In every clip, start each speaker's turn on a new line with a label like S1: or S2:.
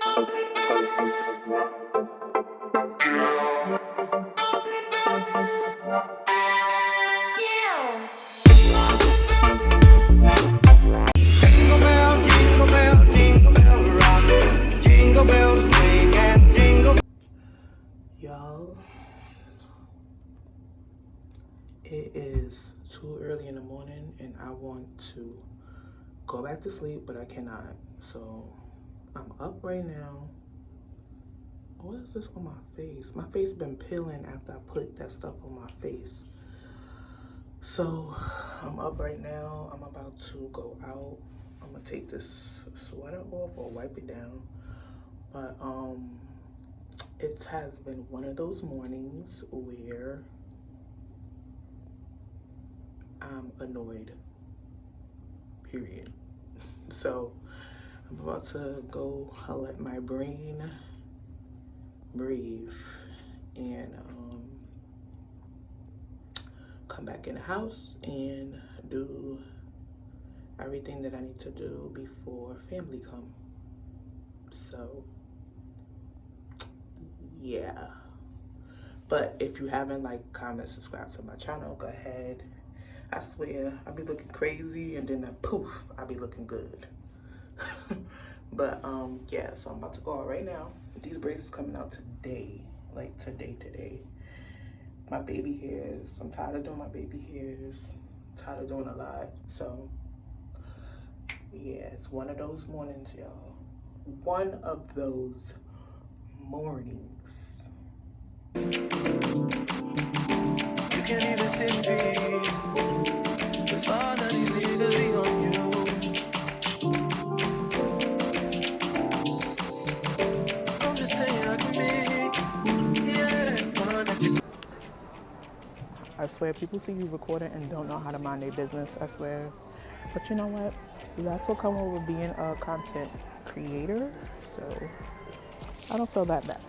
S1: Y'all, it is too early in the morning and I want to go back to sleep, but I cannot. So I'm up right now. What is this on my face? My face been peeling after I put that stuff on my face. So I'm up right now. I'm about to go out. I'm gonna take this sweater off or wipe it down. But it has been one of those mornings where I'm annoyed, period. So I'm about to go let my brain breathe and come back in the house and do everything that I need to do before family come. So yeah, but if you haven't liked, comment, subscribe to my channel, go ahead. I swear I'll be looking crazy and then poof, I'll be looking good. But yeah, so I'm about to go out right now. These braids is coming out today, like today. My baby hairs, I'm tired of doing my baby hairs, I'm tired of doing a lot. So yeah, it's one of those mornings, y'all. One of those mornings. You can't even sit in peace. Cause all of these niggas be on you. I'm just saying I can be, yeah. I swear, people see you recording and don't know how to mind their business, I swear. But you know what? That's what comes with being a content creator, so I don't feel that bad.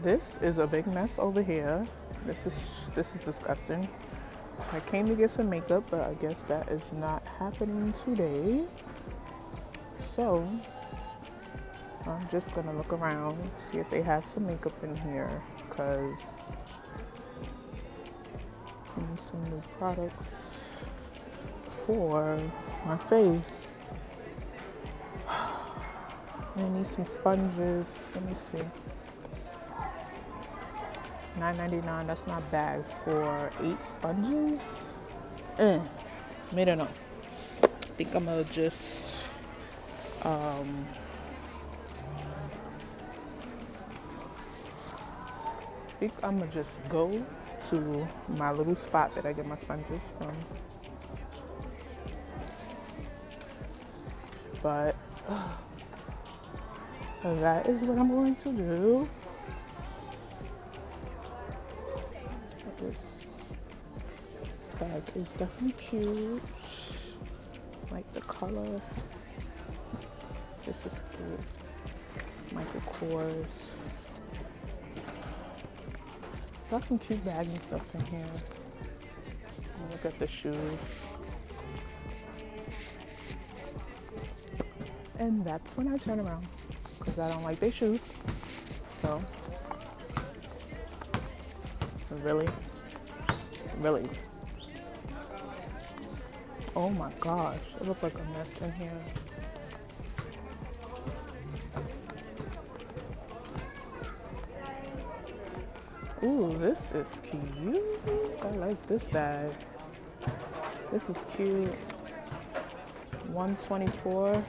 S1: This is a big mess over here. This is disgusting. I came to get some makeup, but I guess that is not happening today. So I'm just gonna look around, see if they have some makeup in here, because I need some new products for my face. I need some sponges. Let me see. $9.99, that's not bad for 8 sponges. Made enough. I think I'm gonna just I think I'm gonna just go to my little spot that I get my sponges from. But that is what I'm going to do. This bag is definitely cute. Like the color. This is cute. Michael Kors. Got some cute bags and stuff in here. Look at the shoes. And that's when I turn around, because I don't like their shoes. So, really? Oh my gosh, it looks like a mess in here. Ooh, this is cute. I like this bag. This is cute. $124.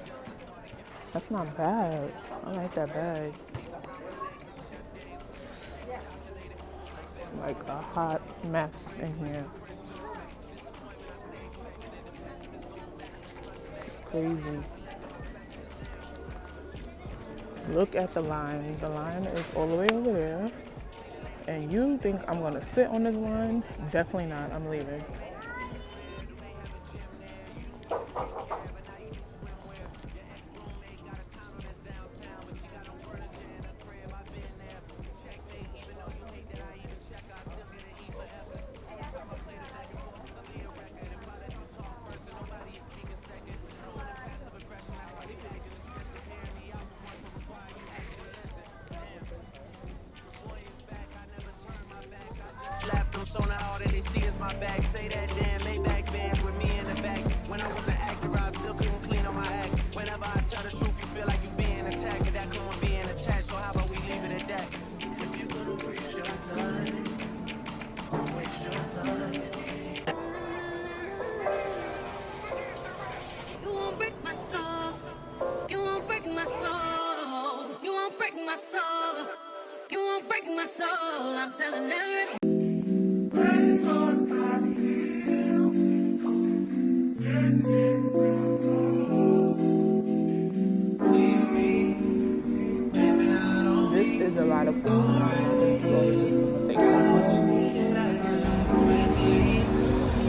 S1: That's not bad. I like that bag. Like a hot mess in here. It's crazy. Look at the line. The line is all the way over there. And you think I'm gonna sit on this line? Definitely not. I'm leaving.
S2: bust my back. Say that damn Maybach bands with me in the back. When I was an actor, I still couldn't clean on my act. Whenever I tell the truth, you feel like you being attacked, and that come with being attached. So how about we leave it at that? If you're gonna waste your time, waste your time. You won't break my soul. You won't break my soul. You won't break my soul. You won't break my soul. I'm telling everybody.
S1: This is a lot of food.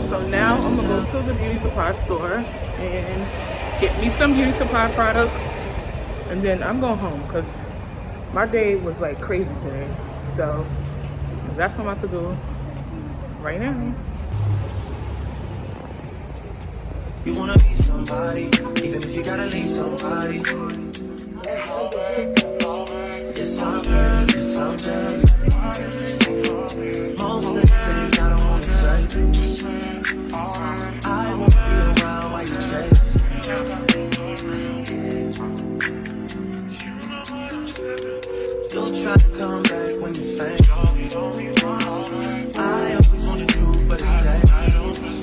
S1: So now I'm gonna go to the beauty supply store and get me some beauty supply products, and then I'm going home because my day was like crazy today. So that's what I'm about to do right now.
S2: You wanna be somebody, even if you gotta leave somebody. Yes, I'm hurt, yes, I'm dead. Most of the things I don't wanna say. I won't be around while you chase. You'll try to come back when you faint. I always want the truth, but it's dangerous.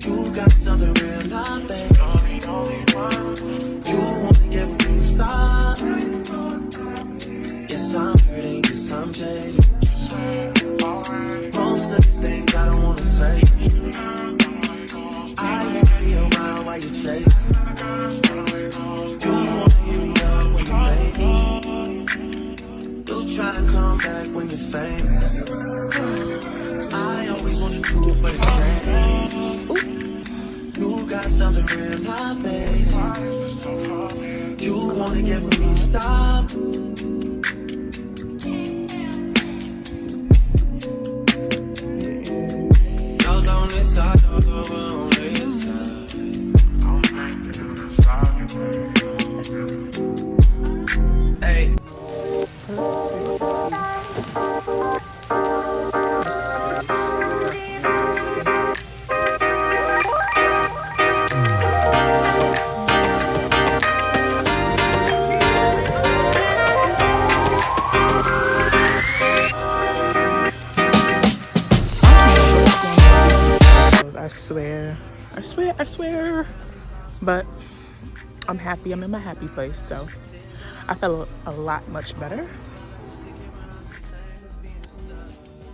S2: You got something real, not bad. You wanna get with me, stop. Yes, I'm hurting, yes, I'm jaded. Most of these things I don't wanna say. I won't be around while you chase. You wanna hear me up when you make it. You'll try to come back when you're famous. I always want the truth, but it's dangerous. You got something real, not basic. You wanna get with me, stop. Y'all on this side, y'all over on this side. Hey.
S1: I swear. But I'm happy. I'm in my happy place. So I felt a lot much better.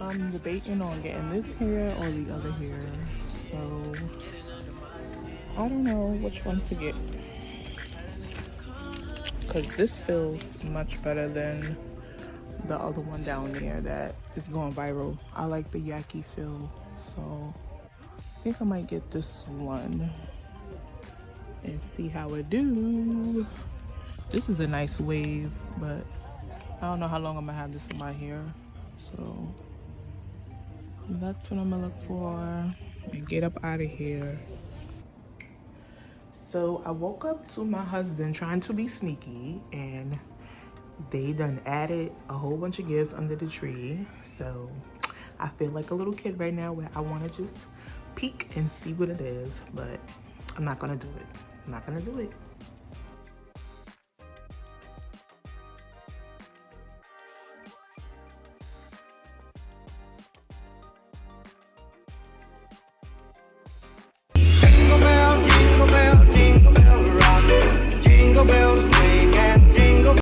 S1: I'm debating on getting this hair or the other hair. So I don't know which one to get. Because this feels much better than the other one down there that is going viral. I like the yaki feel. So I think I might get this one and see how it do. This is a nice wave, but I don't know how long I'm gonna have this in my hair. So that's what I'm gonna look for and get up out of here. So I woke up to my husband trying to be sneaky, and they done added a whole bunch of gifts under the tree. So I feel like a little kid right now where I want to just peek and see what it is, but I'm not gonna do it. I'm not gonna do it.